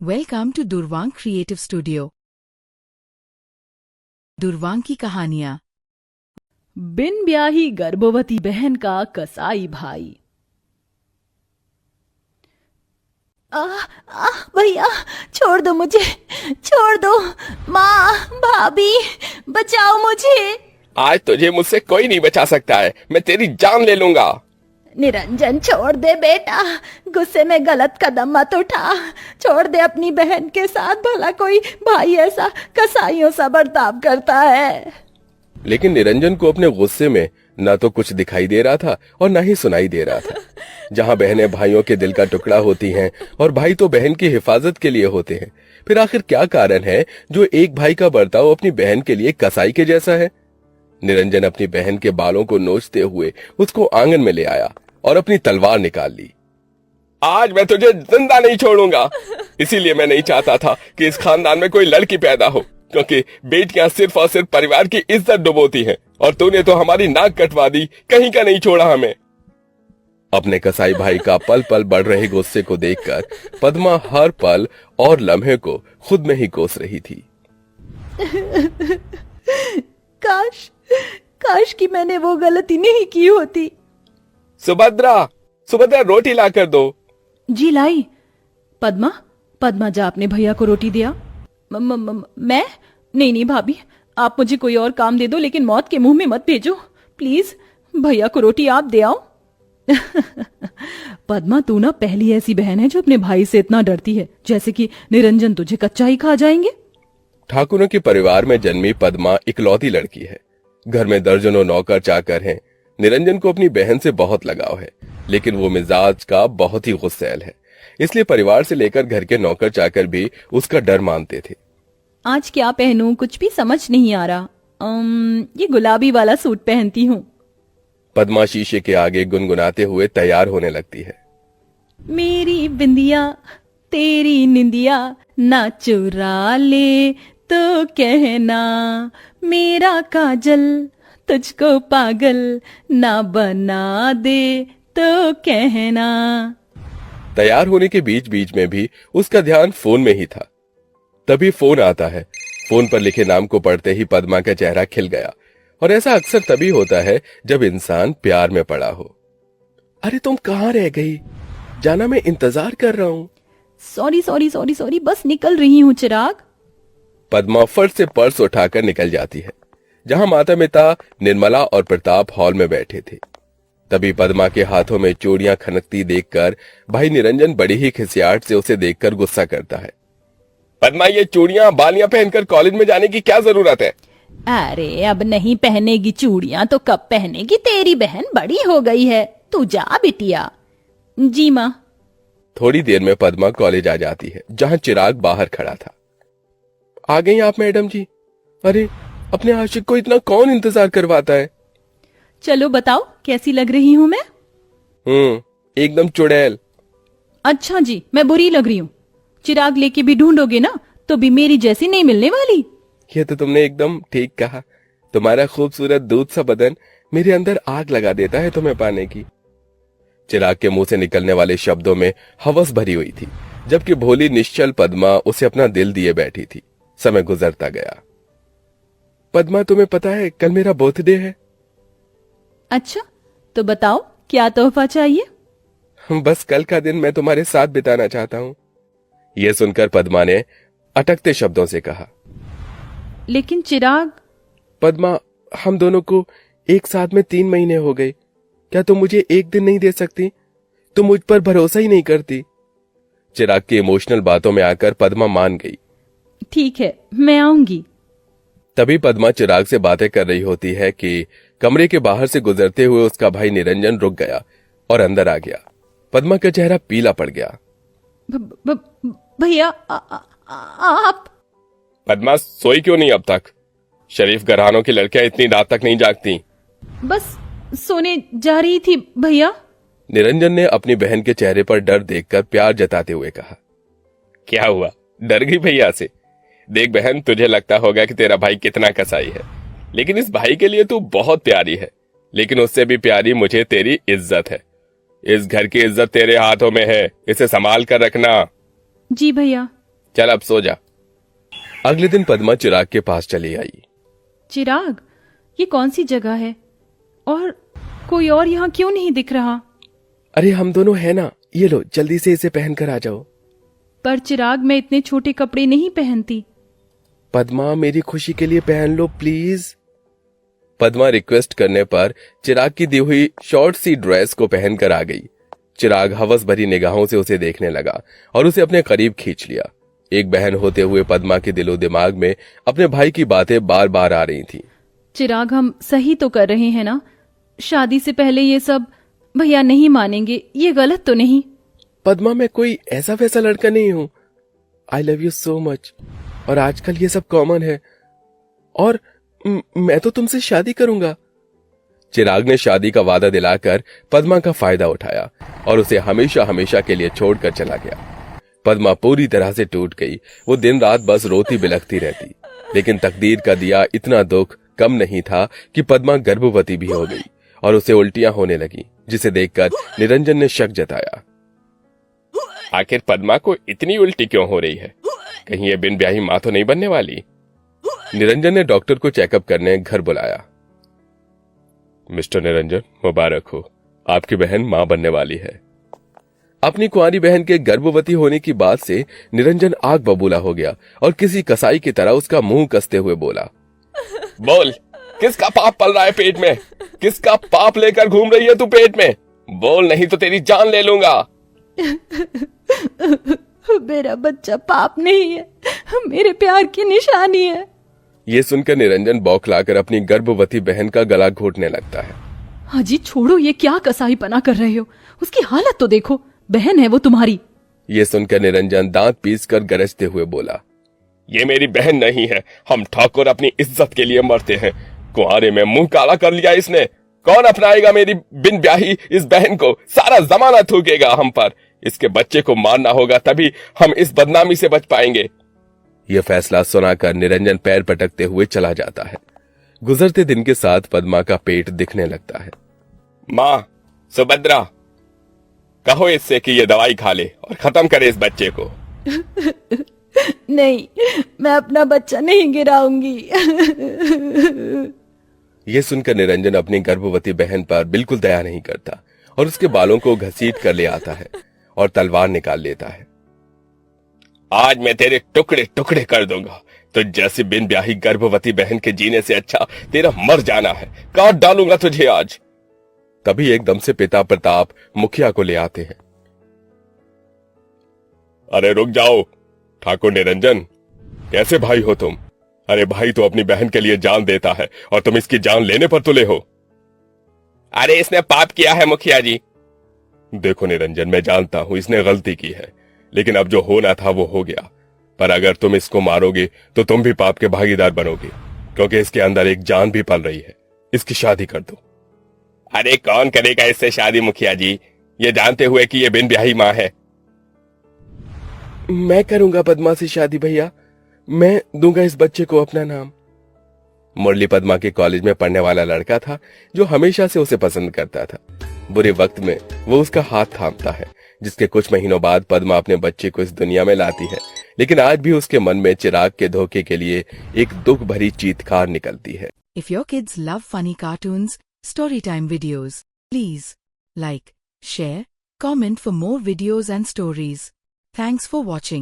Welcome to Durvang creative studio. Durvang की कहानियां। बिन ब्याही गर्भवती बहन का कसाई भाई। भैया छोड़ दो मुझे, छोड़ दो। माँ, भाभी, बचाओ मुझे। आज तुझे मुझसे कोई नहीं बचा सकता है। मैं तेरी जान ले लूंगा। निरंजन छोड़ दे बेटा, गुस्से में गलत कदम मत उठा। छोड़ दे अपनी बहन के साथ, भला कोई भाई ऐसा कसाईयों सा बर्ताव करता है। लेकिन निरंजन को अपने गुस्से में न तो कुछ दिखाई दे रहा था और न ही सुनाई दे रहा था। जहां बहनें भाइयों के दिल का टुकड़ा होती हैं और भाई तो बहन की हिफाजत के लिए होते हैं, फिर आखिर क्या कारण है जो एक भाई का बर्ताव अपनी बहन के लिए कसाई के जैसा है। निरंजन अपनी बहन के बालों को नोचते हुए उसको आंगन में ले आया और अपनी तलवार निकाल ली। आज मैं तुझे जिंदा नहीं छोड़ूंगा। इसीलिए मैं नहीं चाहता था कि इस खानदान में कोई लड़की पैदा हो, क्योंकि बेटियां सिर्फ और सिर्फ परिवार की इज्जत डुबोती हैं, और तूने तो हमारी नाक कटवा दी, कहीं का नहीं छोड़ा हमें। अपने कसाई भाई का पल पल बढ़ रहे गुस्से को देखकर पद्मा हर पल और लम्हे को खुद में ही कोस रही थी। काश कि मैंने वो गलती नहीं की होती। सुभद्रा, सुभद्रा रोटी ला कर दो। जी लाई। पद्मा जा अपने भैया को रोटी दिया। मैं नहीं भाभी, आप मुझे कोई और काम दे दो, लेकिन मौत के मुंह में मत भेजो प्लीज। भैया को रोटी आप दे आओ। पद्मा, तू ना पहली ऐसी बहन है जो अपने भाई से इतना डरती है, जैसे कि निरंजन तुझे कच्चा ही खा जाएंगे। ठाकुरों के परिवार में जन्मी पद्मा इकलौती लड़की है। घर में दर्जनों नौकर चाकर हैं। निरंजन को अपनी बहन से बहुत लगाव है, लेकिन वो मिजाज का बहुत ही गुस्सैल है। इसलिए परिवार से लेकर घर के नौकर चाकर भी उसका डर मानते थे। आज क्या पहनूं, कुछ भी समझ नहीं आ रहा। ये गुलाबी वाला सूट पहनती हूँ। पद्मा शीशे के आगे गुनगुनाते हुए तैयार होने लगती है। मेरी बिंदिया तेरी निंदिया ना चुरा ले तो कहना, मेरा काजल तुझको पागल ना बना दे तो कहना। तैयार होने के बीच बीच में भी उसका ध्यान फोन में ही था। तभी फोन आता है। फोन पर लिखे नाम को पढ़ते ही पद्मा का चेहरा खिल गया, और ऐसा अक्सर तभी होता है जब इंसान प्यार में पड़ा हो। अरे तुम कहाँ रह गई? जाना, मैं इंतजार कर रहा हूँ। सॉरी, बस निकल रही हूँ चिराग। पद्मा फट से पर्स उठाकर निकल जाती है, जहां माता पिता निर्मला और प्रताप हॉल में बैठे थे। तभी पद्मा के हाथों में चूड़ियां खनकती देखकर भाई निरंजन बड़ी ही खिसियाहट से उसे देखकर गुस्सा करता है। पद्मा, ये चूड़ियां बालियां पहनकर कॉलेज में जाने की क्या जरूरत है? अरे अब नहीं पहनेगी चूड़ियां तो कब पहनेगी? तेरी बहन बड़ी हो गई है, तू जा बिटिया। जी माँ। थोड़ी देर में पद्मा कॉलेज आ जाती है, जहां चिराग बाहर खड़ा था। आ गई आप मैडम जी? अरे अपने आशिक को इतना कौन इंतजार करवाता है? चलो बताओ कैसी लग रही हूँ मैं? एकदम चुड़ैल। अच्छा जी, मैं बुरी लग रही हूँ? चिराग लेके भी ढूंढोगे ना तो भी मेरी जैसी नहीं मिलने वाली। ये तो तुमने एकदम ठीक कहा। तुम्हारा खूबसूरत दूध सा बदन मेरे अंदर आग लगा देता है तुम्हें पाने की। चिराग के मुंह से निकलने वाले शब्दों में हवस भरी हुई थी, जबकि भोली निश्चल पद्मा उसे अपना दिल दिए बैठी थी। समय गुजरता गया। पद्मा, तुम्हें पता है कल मेरा बर्थडे है? अच्छा, तो बताओ क्या तोहफा चाहिए? बस कल का दिन मैं तुम्हारे साथ बिताना चाहता हूँ। यह सुनकर पद्मा ने अटकते शब्दों से कहा। लेकिन चिराग। पद्मा, हम दोनों को एक साथ में 3 महीने हो गए। क्या तुम मुझे एक दिन नहीं दे सकती? तुम मुझ पर भरोसा ही नहीं करती। चिराग की इमोशनल बातों में आकर पद्मा मान गई। ठीक है, मैं आऊंगी। तभी पद्मा चिराग से बातें कर रही होती है कि कमरे के बाहर से गुजरते हुए उसका भाई निरंजन रुक गया और अंदर आ गया। पद्मा का चेहरा पीला पड़ गया। भैया, आप? पद्मा, सोई क्यों नहीं अब तक? शरीफ घरानों की लड़कियां इतनी रात तक नहीं जागती। बस सोने जा रही थी भैया। निरंजन ने अपनी बहन के चेहरे पर डर देखकर प्यार जताते हुए कहा। क्या हुआ, डर गई भैया से? देख बहन, तुझे लगता होगा कि तेरा भाई कितना कसाई है, लेकिन इस भाई के लिए तू बहुत प्यारी है। लेकिन उससे भी प्यारी मुझे तेरी इज्जत है। इस घर की इज्जत तेरे हाथों में है, इसे संभाल कर रखना। जी भैया। चल अब सो जा। अगले दिन पद्मा चिराग के पास चली आई। चिराग, ये कौन सी जगह है और कोई और यहाँ क्यों नहीं दिख रहा? अरे हम दोनों है ना, ये लो जल्दी से इसे पहन कर आ जाओ। पर चिराग, मैं इतने छोटे कपड़े नहीं पहनती। पद्मा मेरी खुशी के लिए पहन लो प्लीज। पद्मा रिक्वेस्ट करने पर चिराग की दी हुई शॉर्ट सी ड्रेस को पहनकर आ गई। चिराग हवस भरी निगाहों से उसे देखने लगा और उसे अपने करीब खींच लिया। एक बहन होते हुए पद्मा के दिलो दिमाग में अपने भाई की बातें बार बार आ रही थी। चिराग, हम सही तो कर रहे हैं ना? शादी से पहले ये सब भैया नहीं मानेंगे, ये गलत तो नहीं? पद्मा, मैं कोई ऐसा वैसा लड़का नहीं हूं। I love you so much. और आजकल ये सब कॉमन है और मैं तो तुमसे शादी करूंगा। चिराग ने शादी का वादा दिलाकर पद्मा का फायदा उठाया और उसे हमेशा हमेशा के लिए छोड़कर चला गया। पद्मा पूरी तरह से टूट गई। वो दिन रात बस रोती बिलखती रहती। लेकिन तकदीर का दिया इतना दुख कम नहीं था कि पद्मा गर्भवती भी हो गई और उसे उल्टियां होने लगी, जिसे देखकर निरंजन ने शक जताया। आखिर पद्मा को इतनी उल्टी क्यों हो रही है? कहीं ये बिन ब्याही मां तो नहीं बनने वाली? निरंजन ने डॉक्टर को चेकअप करने घर बुलाया। मिस्टर निरंजन, मुबारक हो, आपकी बहन मां बनने वाली है। अपनी कुंवारी बहन के गर्भवती होने की बात से निरंजन आग बबूला हो गया और किसी कसाई की तरह उसका मुंह कसते हुए बोला, बोल, किसका पाप पल रहा है पेट में? किसका पाप लेकर घूम रही है तू पेट में? बोल, नहीं तो तेरी जान ले लूंगा। मेरा बच्चा पाप नहीं है, मेरे प्यार की निशानी है। ये सुनकर निरंजन बौखलाकर अपनी गर्भवती बहन का गला घोटने लगता है। हाजी, छोड़ो, ये क्या कसाई पना कर रहे हो? उसकी हालत तो देखो, बहन है वो तुम्हारी। ये सुनकर निरंजन दांत पीसकर गरजते हुए बोला, ये मेरी बहन नहीं है। हम ठाकुर अपनी इज्जत के लिए मरते हैं। कुंवारे में मुंह काला कर लिया इसने। कौन अपनाएगा मेरी बिन ब्याही इस बहन को? सारा जमाना थूकेगा हम पर। इसके बच्चे को मारना होगा, तभी हम इस बदनामी से बच पाएंगे। यह फैसला सुनाकर निरंजन पैर पटकते हुए चला जाता है। गुजरते दिन के साथ पद्मा का पेट दिखने लगता है। मां सुभद्रा, कहो इससे कि ये दवाई खा ले और खत्म करे इस बच्चे को। नहीं, मैं अपना बच्चा नहीं गिराऊंगी। यह सुनकर निरंजन अपनी गर्भवती बहन पर बिल्कुल दया नहीं करता और उसके बालों को घसीट कर ले आता है और तलवार निकाल लेता है। आज मैं तेरे टुकड़े टुकड़े कर दूंगा। तो जैसी बिन ब्याही गर्भवती बहन के जीने से अच्छा तेरा मर जाना है। काट डालूंगा तुझे आज। तभी एकदम से पिता प्रताप मुखिया को ले आते हैं। अरे रुक जाओ ठाकुर निरंजन, कैसे भाई हो तुम? अरे भाई तो अपनी बहन के लिए जान देता है और तुम इसकी जान लेने पर तुले हो। अरे इसने पाप किया है मुखिया जी। देखो निरंजन, मैं जानता हूं इसने गलती की है, लेकिन अब जो होना था वो हो गया। पर अगर तुम इसको मारोगे तो तुम भी पाप के भागीदार बनोगे, क्योंकि इसके अंदर एक जान भी पल रही है। इसकी शादी कर दो। अरे कौन करेगा इससे शादी मुखिया जी, ये जानते हुए कि ये बिन ब्याही मां है। मैं करूंगा पद्मा से शादी भैया। मैं दूंगा इस बच्चे को अपना नाम। मुरली पद्मा के कॉलेज में पढ़ने वाला लड़का था जो हमेशा से उसे पसंद करता था। बुरे वक्त में वो उसका हाथ थामता है, जिसके कुछ महीनों बाद पद्मा अपने बच्चे को इस दुनिया में लाती है। लेकिन आज भी उसके मन में चिराग के धोखे के लिए एक दुख भरी चीत्कार निकलती है। If your kids love funny cartoons, storytime videos, please like, share, comment for more videos and stories. Thanks for watching.